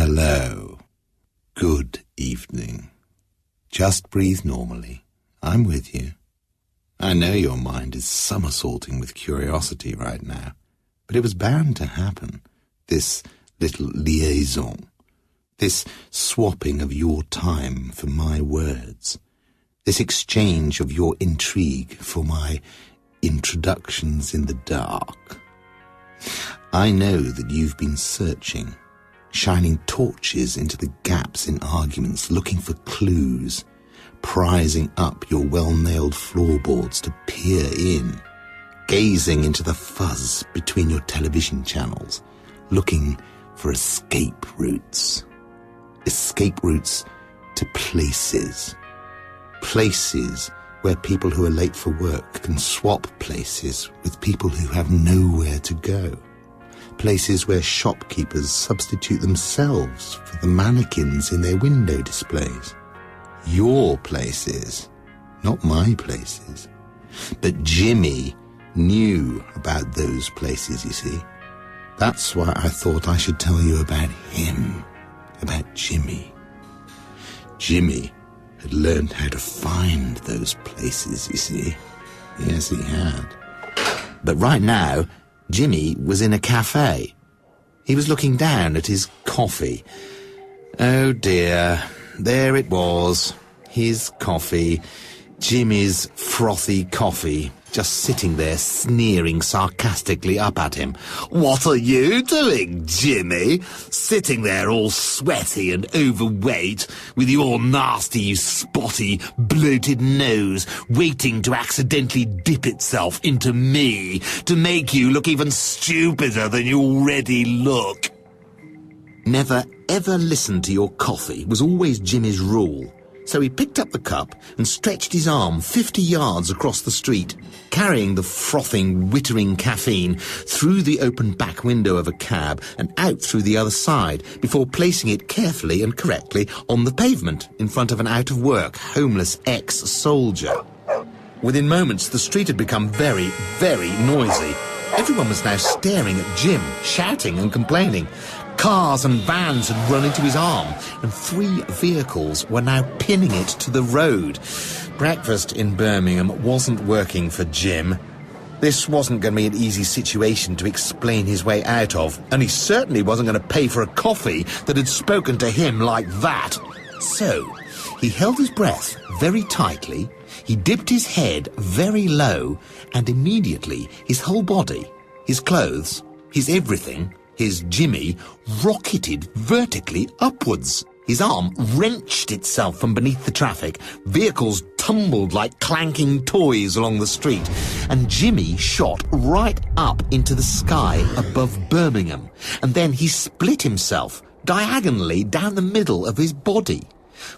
Hello. Good evening. Just breathe normally. I'm with you. I know your mind is somersaulting with curiosity right now, but it was bound to happen. This little liaison. This swapping of your time for my words. This exchange of your intrigue for my introductions in the dark. I know that you've been searching, shining torches into the gaps in arguments, looking for clues, prizing up your well-nailed floorboards to peer in, gazing into the fuzz between your television channels, looking for escape routes to places where people who are late for work can swap places with people who have nowhere to go. Places where shopkeepers substitute themselves for the mannequins in their window displays. Your places, not my places. But Jimmy knew about those places, you see. That's why I thought I should tell you about him, about Jimmy. Jimmy had learned how to find those places, you see. Yes, he had. But right now, Jimmy was in a cafe. He was looking down at his coffee. Oh dear, there it was. His coffee. Jimmy's frothy coffee, just sitting there sneering sarcastically up at him. "What are you doing, Jimmy? Sitting there all sweaty and overweight, with your nasty, spotty, bloated nose waiting to accidentally dip itself into me, to make you look even stupider than you already look." Never ever listen to your coffee was always Jimmy's rule. So he picked up the cup and stretched his arm 50 yards across the street, carrying the frothing, wittering caffeine through the open back window of a cab and out through the other side, before placing it carefully and correctly on the pavement in front of an out-of-work, homeless ex-soldier. Within moments, the street had become very, very noisy. Everyone was now staring at Jim, shouting and complaining. Cars and vans had run into his arm, and 3 vehicles were now pinning it to the road. Breakfast in Birmingham wasn't working for Jim. This wasn't going to be an easy situation to explain his way out of, and he certainly wasn't going to pay for a coffee that had spoken to him like that. So, he held his breath very tightly, he dipped his head very low, and immediately his whole body, his clothes, his everything, his Jimmy, rocketed vertically upwards. His arm wrenched itself from beneath the traffic, vehicles tumbled like clanking toys along the street, and Jimmy shot right up into the sky above Birmingham, and then he split himself diagonally down the middle of his body,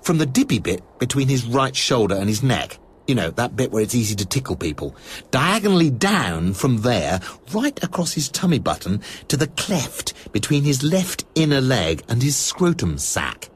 from the dippy bit between his right shoulder and his neck. You know, that bit where it's easy to tickle people. Diagonally down from there, right across his tummy button, to the cleft between his left inner leg and his scrotum sac.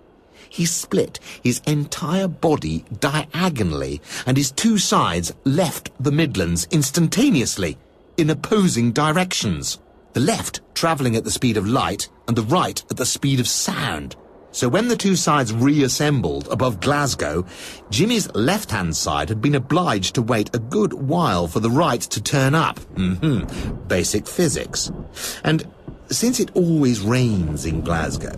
He split his entire body diagonally, and his 2 sides left the Midlands instantaneously, in opposing directions. The left travelling at the speed of light, and the right at the speed of sound. So when the 2 sides reassembled above Glasgow, Jimmy's left-hand side had been obliged to wait a good while for the right to turn up. Basic physics. And since it always rains in Glasgow,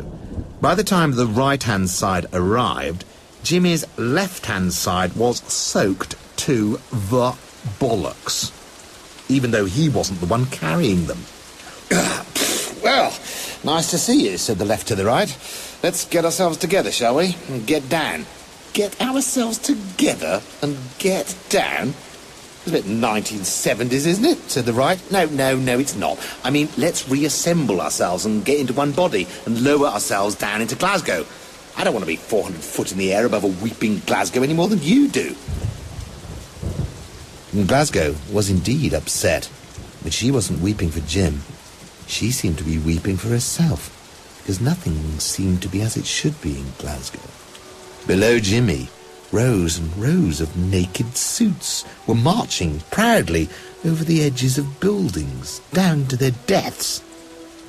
by the time the right-hand side arrived, Jimmy's left-hand side was soaked to the bollocks, even though he wasn't the one carrying them. "Well, nice to see you," said the left to the right. "Let's get ourselves together, shall we? And get down." Get ourselves together and get down? It's a bit 1970s, isn't it? Said the right. No, it's not. I mean, let's reassemble ourselves and get into one body and lower ourselves down into Glasgow. I don't want to be 400 foot in the air above a weeping Glasgow any more than you do. And Glasgow was indeed upset, but she wasn't weeping for Jim. She seemed to be weeping for herself, because nothing seemed to be as it should be in Glasgow. Below Jimmy, rows and rows of naked suits were marching proudly over the edges of buildings, down to their deaths.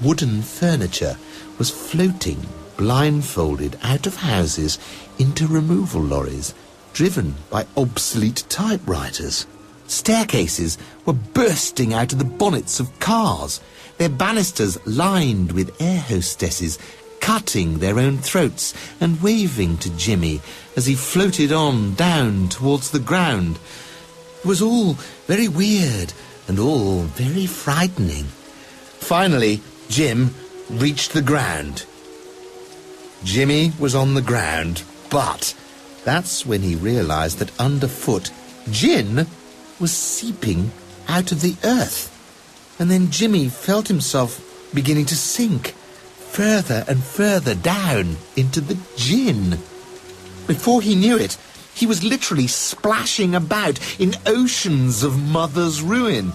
Wooden furniture was floating blindfolded out of houses into removal lorries, driven by obsolete typewriters. Staircases were bursting out of the bonnets of cars, their banisters lined with air hostesses, cutting their own throats and waving to Jimmy as he floated on down towards the ground. It was all very weird and all very frightening. Finally, Jim reached the ground. Jimmy was on the ground, but that's when he realised that underfoot, gin was seeping out of the earth. And then Jimmy felt himself beginning to sink further and further down into the gin. Before he knew it, he was literally splashing about in oceans of mother's ruin.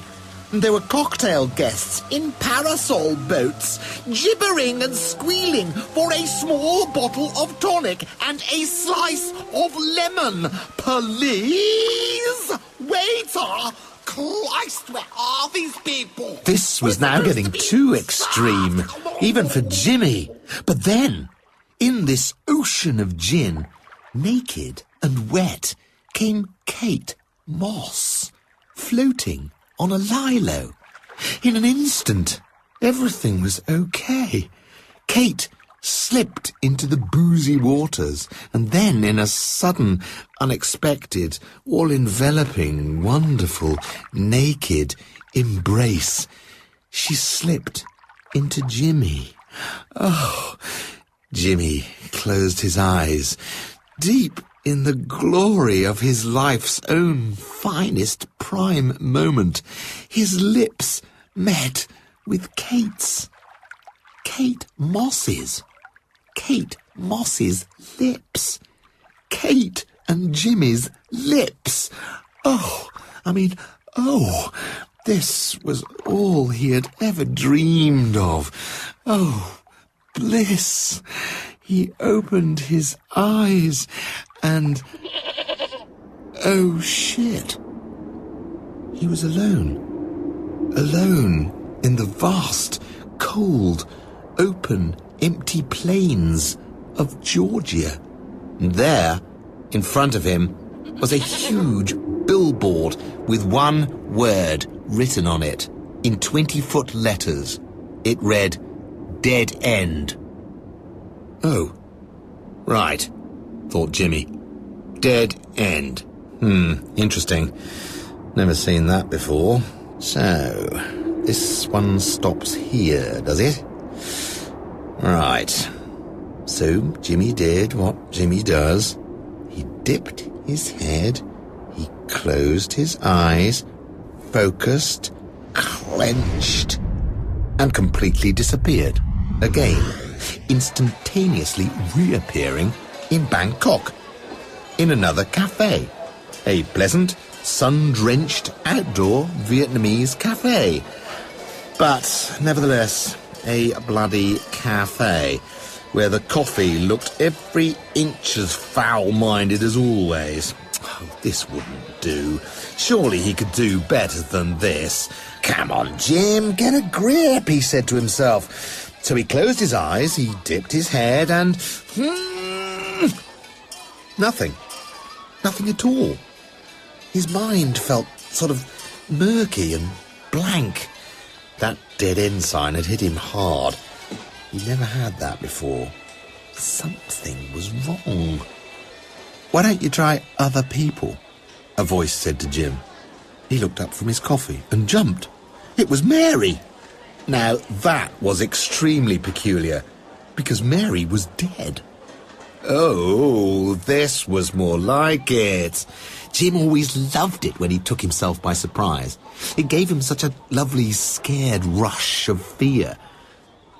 And there were cocktail guests in parasol boats, gibbering and squealing for a small bottle of tonic and a slice of lemon. Please, waiter! Christ, where are these people? This was now getting too extreme, even for Jimmy. But then, in this ocean of gin, naked and wet, came Kate Moss, floating on a lilo. In an instant, everything was okay. Kate slipped into the boozy waters, and then in a sudden, unexpected, all-enveloping, wonderful, naked embrace, she slipped into Jimmy. Oh, Jimmy closed his eyes, deep in the glory of his life's own finest prime moment. His lips met with Kate's. Kate Moss's. Kate Moss's lips. Kate and Jimmy's lips. Oh, this was all he had ever dreamed of. Oh, bliss. He opened his eyes and... oh, shit. He was alone. Alone in the vast, cold, open, empty plains of Georgia. And there, in front of him, was a huge billboard with one word written on it in 20-foot letters. It read, "Dead End." Oh, right, thought Jimmy. Dead End. Interesting. Never seen that before. So, this one stops here, does it? Right. So, Jimmy did what Jimmy does. He dipped his head, he closed his eyes, focused, clenched, and completely disappeared. Again, instantaneously reappearing in Bangkok, in another cafe. A pleasant, sun-drenched, outdoor Vietnamese cafe. But, nevertheless, a bloody cafe, where the coffee looked every inch as foul-minded as always. Oh, this wouldn't do. Surely he could do better than this. Come on, Jim, get a grip, he said to himself. So he closed his eyes, he dipped his head, and... nothing. Nothing at all. His mind felt sort of murky and blank. That dead-end sign had hit him hard. He never had that before. Something was wrong. Why don't you try other people? A voice said to Jim. He looked up from his coffee and jumped. It was Mary. Now, that was extremely peculiar, because Mary was dead. Oh, this was more like it. Jim always loved it when he took himself by surprise. It gave him such a lovely, scared rush of fear.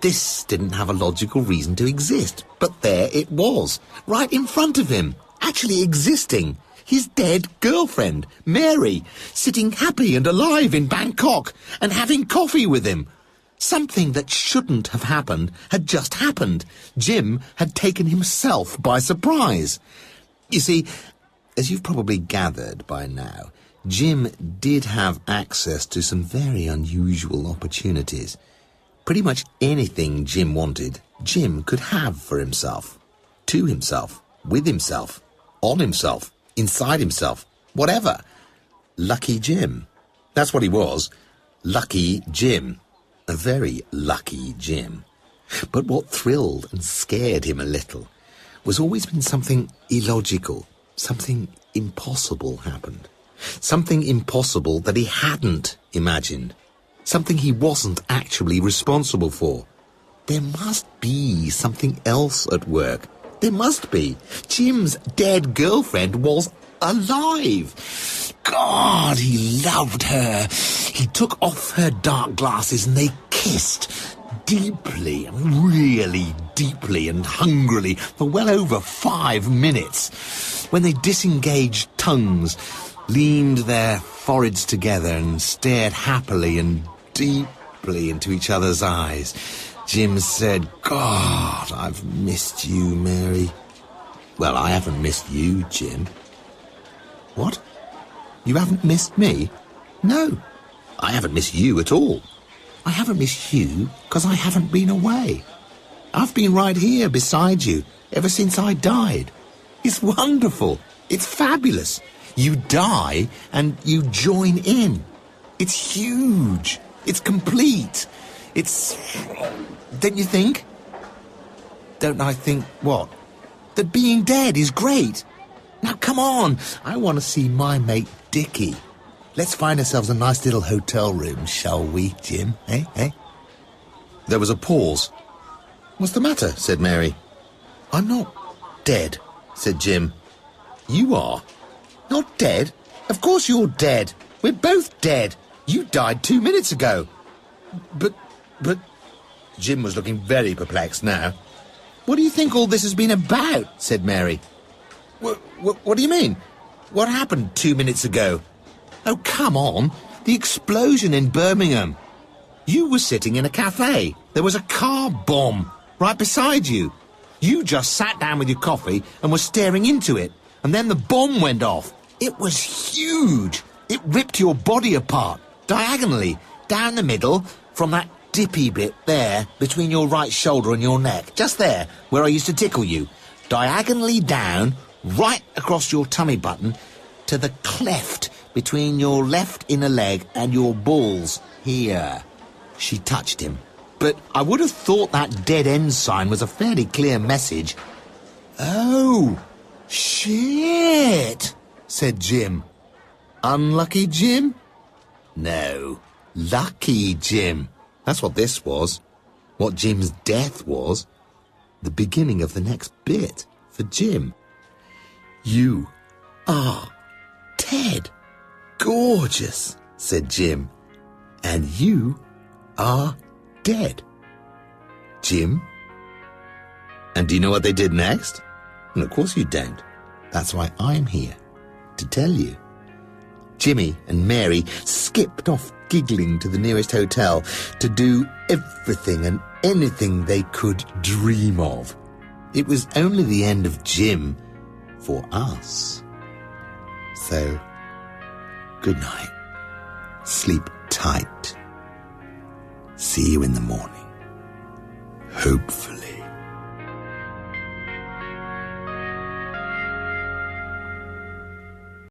This didn't have a logical reason to exist, but there it was, right in front of him, actually existing. His dead girlfriend, Mary, sitting happy and alive in Bangkok and having coffee with him. Something that shouldn't have happened had just happened. Jim had taken himself by surprise. You see, as you've probably gathered by now, Jim did have access to some very unusual opportunities. Pretty much anything Jim wanted, Jim could have for himself, to himself, with himself, on himself, inside himself, whatever. Lucky Jim. That's what he was. Lucky Jim. A very lucky Jim. But what thrilled and scared him a little was always when something illogical, something impossible happened. Something impossible that he hadn't imagined. Something he wasn't actually responsible for. There must be something else at work. There must be. Jim's dead girlfriend was alive. God, he loved her. He took off her dark glasses and they kissed deeply, really deeply and hungrily for well over 5 minutes. When they disengaged tongues, leaned their foreheads together and stared happily and deeply into each other's eyes, Jim said, God, I've missed you, Mary. Well, I haven't missed you, Jim. What? You haven't missed me? No, I haven't missed you at all. I haven't missed you because I haven't been away. I've been right here beside you ever since I died. It's wonderful. It's fabulous. You die and you join in. It's huge. It's complete. It's... Don't you think? Don't I think what? That being dead is great. Now come on, I want to see my mate Dickie. Let's find ourselves a nice little hotel room, shall we, Jim? Eh? There was a pause. What's the matter? Said Mary. I'm not dead, said Jim. You are. Not dead? Of course you're dead. We're both dead. You died 2 minutes ago. But... Jim was looking very perplexed now. What do you think all this has been about? Said Mary. What do you mean? What happened 2 minutes ago? Oh, come on. The explosion in Birmingham. You were sitting in a cafe. There was a car bomb right beside you. You just sat down with your coffee and were staring into it. And then the bomb went off. It was huge. It ripped your body apart, diagonally, down the middle, from that dippy bit there, between your right shoulder and your neck. Just there, where I used to tickle you. Diagonally down, right across your tummy button, to the cleft between your left inner leg and your balls. Here. She touched him. But I would have thought that dead end sign was a fairly clear message. Oh, shit, said Jim. Unlucky Jim? No, lucky Jim. That's what this was. What Jim's death was. The beginning of the next bit for Jim. You are dead. Gorgeous, said Jim. And you are dead. Jim? And do you know what they did next? Well, of course you don't. That's why I'm here, to tell you. Jimmy and Mary skipped off giggling to the nearest hotel to do everything and anything they could dream of. It was only the end of Jim for us. So, good night. Sleep tight. See you in the morning. Hopefully.